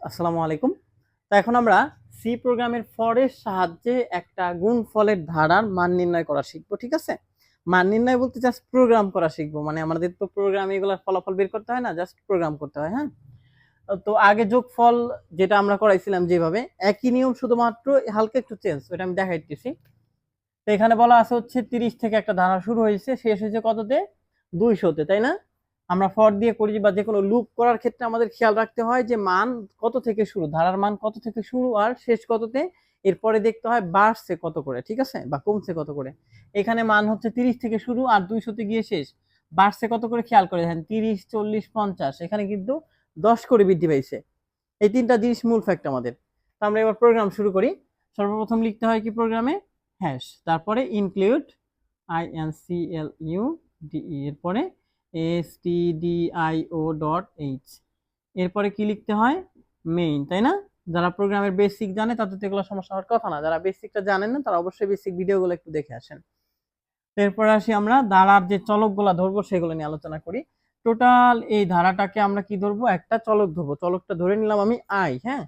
আসসালামু আলাইকুম। তো এখন আমরা সি প্রোগ্রামের ফরের সাহায্যে একটা গুণফলের ধারার মান নির্ণয় করা শিখবো, ঠিক আছে? মান নির্ণয় বলতে জাস্ট প্রোগ্রাম করা শিখবো, মানে আমাদের তো প্রোগ্রামে এগুলোর ফলাফল বের করতে হয় না, জাস্ট প্রোগ্রাম করতে হয়। হ্যাঁ, তো আগে যোগফল যেটা আমরা করাইছিলাম যেভাবে, একই নিয়ম, শুধুমাত্র হালকা একটু চেঞ্জ, ওটা আমি দেখাইতেছি। তো এখানে বলা আছে হচ্ছে 30 থেকে একটা ধারা শুরু হয়েছে, শেষ হয়েছে কততে? 200-তে, তাই না? আমরা ফর দিয়ে করি বা যে কোনো লুপ করার ক্ষেত্রে আমাদের খেয়াল রাখতে হয় যে মান কত থেকে শুরু, ধারার মান কত থেকে শুরু আর শেষ কততে। এরপরে দেখতে হয় বাড়ছে কত করে, ঠিক আছে, বা কমছে কত করে। এখানে মান হচ্ছে 30 থেকে শুরু আর 200-তে গিয়ে শেষ। বাড়ছে কত করে খেয়াল করে দেখেন, 30, 40, 50, এখানে কিন্তু 10 করে বৃদ্ধি পাইছে। এই তিনটা জিনিস মূল ফ্যাক্ট আমাদের। তো আমরা এবার প্রোগ্রাম শুরু করি। সর্বপ্রথম লিখতে হয় কি প্রোগ্রামে, হ্যাশ, তারপরে ইনক্লুড, INCLUDE, এরপরে stdio.h, এরপরে কি লিখতে হয়, মেইন, তাই না? যারা প্রোগ্রামের বেসিক জানে তাদের তো এগুলো সমস্যা হওয়ার কথা না, যারা বেসিকটা জানেন না তারা অবশ্যই বেসিক ভিডিওগুলো একটু দেখে আসেন। এরপরে আসি আমরা ধারার যে চলকগুলো ধরবো সেগুলো নিয়ে আলোচনা করি। টোটাল এই ধারাটাকে আমরা কি ধরবো, একটা চলক ধরবো। চলকটা ধরে নিলাম আমি আই। হ্যাঁ,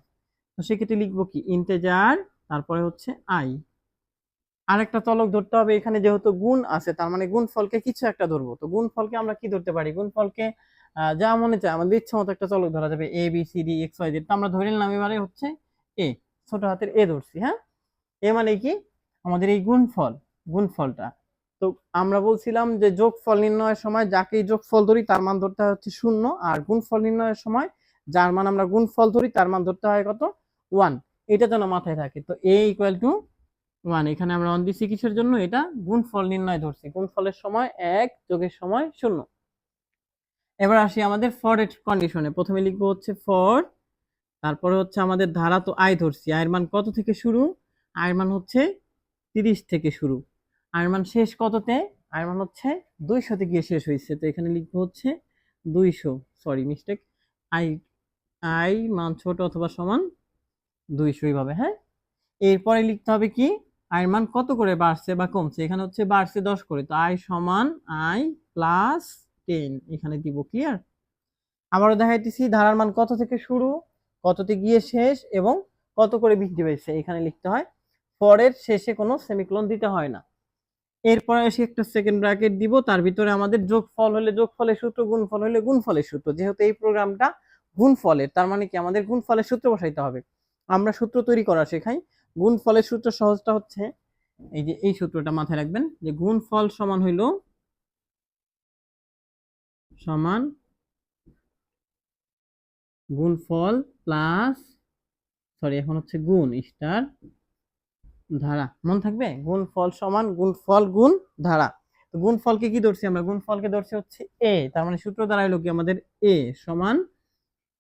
তো সেক্ষেত্রে লিখবো কি, ইন্টেজার, তারপরে হচ্ছে আই। আরেকটা চলক ধরতে হবে এখানে, যেহেতু গুণ আছে তার মানে গুণফলকে কিছু একটা ধরবো। তো গুণফলকে আমরা কি ধরতে পারি, গুণফলকে যা মনে চায় আমাদের ইচ্ছা মতো একটা চলক ধরা যাবে, ABCD XYZ। তো আমরা ধরে নিলাম এবারে হচ্ছে এ, ছোট হাতের এ ধরছি। হ্যাঁ, এ মানে কি, আমাদের এই গুণফলটা। তো আমরা বলছিলাম যে যোগফল নির্ণয়ের সময় যাকেই যোগফল ধরি তার মান ধরতে হয় হচ্ছে 0, আর গুণফল নির্ণয়ের সময় যার মান আমরা গুণফল ধরি তার মান ধরতে হয় কত, 1। এটা যেন মাথায় থাকে। তো A=1, এখানে আমরা 1 দিচ্ছি কিসের জন্য, এটা গুণফল নির্ণয় ধরছি, গুণফলের সময় 1, যোগের সময় 0। এবার আসি আমাদের ফর এর কন্ডিশনে। প্রথমে লিখবো হচ্ছে ফর, তারপরে হচ্ছে আমাদের ধারা তো আই ধরছি, আয়ের মান কত থেকে শুরু, আয়ের মান হচ্ছে 30 থেকে শুরু, আয়ের মান শেষ কততে, আয়ের মান হচ্ছে 200-তে গিয়ে শেষ হয়েছে। তো এখানে লিখবো হচ্ছে 200, সরি মিস্টেক, আই, আই মান ছোট অথবা সমান 200, এইভাবে। হ্যাঁ, এরপরে লিখতে হবে কি, আয়ের মান কত করে বাড়ছে বা কমছে। এখানে হচ্ছে বাড়ছে 10 করে, তো আই সমান আই প্লাস 10, এখানে দিব। ক্লিয়ার? আবারও দেখাইতেছি, ধারার মান কত থেকে শুরু, কততে গিয়ে শেষ এবং কত করে বৃদ্ধি পেয়েছে, এখানে লিখতে হয়। পরের শেষে কোনো সেমিকোলন দিতে হয় না। এরপরে এসে একটা সেকেন্ড ব্র্যাকেট দিব, তার ভিতরে আমাদের যোগফল হলে যোগফলের সূত্র, গুণফল হলে গুণফলের সূত্র। যেহেতু এই প্রোগ্রামটা গুণফলের, তার মানে কি আমাদের গুণফলের সূত্র বসাইতে হবে। আমরা সূত্র তৈরি করা শেখাই। গুণফলের সূত্র সহজটা হচ্ছে এই যে এই সূত্রটা মাথায় রাখবেন, যে গুণফল সমান হইল সমান গুণফল প্লাস, সরি এখন হচ্ছে গুণ স্টার ধারা, মনে থাকবে, গুণফল সমান গুণফল গুণ ধারা। তো গুণফলকে কি ধরছি আমরা, গুণফলকে ধরছি হচ্ছে এ, তার মানে সূত্র দাঁড়াইলো কি আমাদের এ সমান,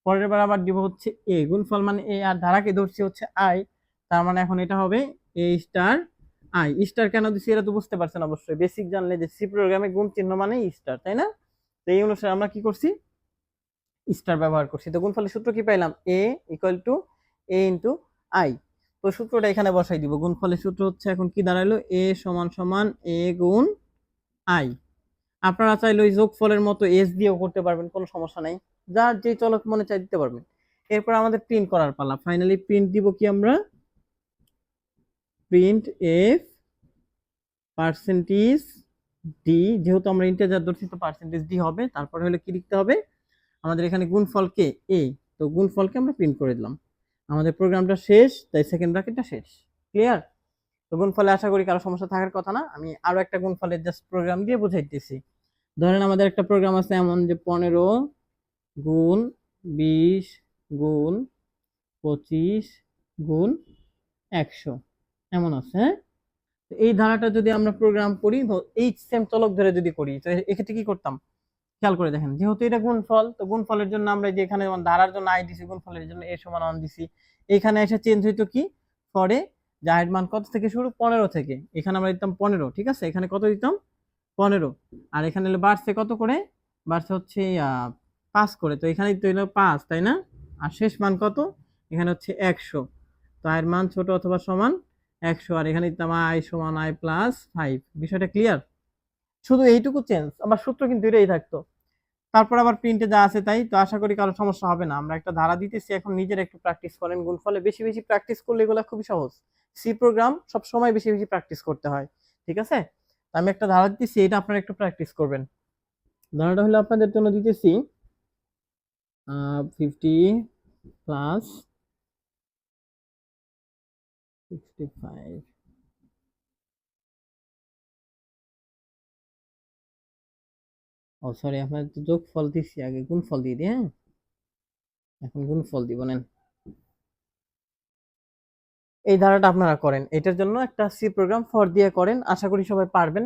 পরের বার আবার দিব হচ্ছে এ, গুণফল মানে এ, আর ধারাকে ধরছি হচ্ছে আই, তার মানে এখন এটা হবে এ স্টার আই। স্টার কেন দিচ্ছি এটা তো বুঝতে পারছেন অবশ্যই, বেসিক জানলে যে সি প্রোগ্রামে গুণ চিহ্ন মানে স্টার, তাই না? তো এই অনুসারে আমরা কি করছি, স্টার ব্যবহার করছি। তো গুণফলের সূত্র কি পাইলাম, A equal to A into I. তো সূত্রটা এখানে বসাই দিব। গুণফলের সূত্র হচ্ছে এখন কি দাঁড়াইলো, এ সমান সমান এ গুণ আই। আপনারা চাইলে ওই যোগফলের মতো এস দিয়েও করতে পারবেন, কোনো সমস্যা নাই, যার যে চলক মনে চাই দিতে পারবেন। এরপর আমাদের প্রিন্ট করার পালা। ফাইনালি প্রিন্ট দিব কি আমরা, প্রিন্ট এফ পার্সেন্টেজ ডি, যেহেতু আমরা ইন্টিজার ধরছি তো পার্সেন্টেজ ডি হবে। তারপরে হলে কি লিখতে হবে আমাদের, এখানে গুণফলকে এ, তো গুণফলকে আমরা প্রিন্ট করে দিলাম। আমাদের প্রোগ্রামটা শেষ, তাই সেকেন্ড ব্র্যাকেটটা শেষ। ক্লিয়ার? তো গুণফলে আশা করি কারো সমস্যা থাকার কথা না। আমি আরো একটা গুণফলের জাস্ট প্রোগ্রাম দিয়ে বুঝাইতেছি। ধরেন আমাদের একটা প্রোগ্রাম আছে এমন যে 15 গুণ 20 গুণ 25 গুণ 100 এমন আছে। হ্যাঁ, এই ধারাটা যদি আমরা প্রোগ্রাম করি, এই সেম চলক ধরে যদি করি, তো এক্ষেত্রে কি করতাম খেয়াল করে দেখেন। যেহেতু এটা গুণফল, তো গুণফলের জন্য আমরা যে এখানে ধারার জন্য আই দিছি, গুণফলের জন্য এ সমান 1 দিছি। এখানে এসে চেঞ্জ হইতো কি, পরে জায়ের মান কত থেকে শুরু, 15 থেকে। এখানে আমরা দিতাম 15, ঠিক আছে, এখানে কত দিতাম 15, আর এখানে হলো বাড়ছে কত করে, বাড়ছে হচ্ছে 5 করে, তো এখানে তো হলো 5, তাই না? আর শেষ মান কত, এখানে হচ্ছে 100। তো আয়ের মান ছোট অথবা সমান 100, আর এখানে দিতাম আই সমান আই প্লাস 5। বিষয়টা ক্লিয়ার? শুধু এইটুকু চেঞ্জ, আমার সূত্র কিন্তু এটাই থাকতো। তারপর আবার প্রিন্টে যা আছে তাই। তো আশা করি কারো সমস্যা হবে না। আমরা একটা ধারা দিতেছি, এখন নিজের একটু প্র্যাকটিস করেন। গুণফলে বেশি বেশি প্র্যাকটিস করলে এগুলো খুবই সহজ। সি প্রোগ্রাম সবসময় বেশি বেশি প্র্যাকটিস করতে হয়, ঠিক আছে? আমি একটা ধারা দিতেছি, এটা আপনারা একটু প্র্যাকটিস করবেন। ধারাটা হলো আপনাদের জন্য দিতেছি 50 প্লাস 65। ও সরি, আপনাদের তো যোগফল দিচ্ছি, আগে গুণফল দিয়ে দিই। হ্যাঁ, এখন গুণফল দিব, নেন। এই ধারাটা আপনারা করেন, এটার জন্য একটা সি প্রোগ্রাম ফর দিয়ে করেন, আশা করি সবাই পারবেন।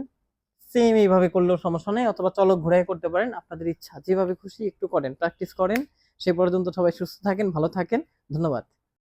সেম এইভাবে করলেও সমস্যা নেই, অথবা চলক ঘুরাই করতে পারেন, আপনাদের ইচ্ছা, যেভাবে খুশি একটু করেন, প্র্যাকটিস করেন। সে পর্যন্ত সবাই সুস্থ থাকেন, ভালো থাকেন। ধন্যবাদ।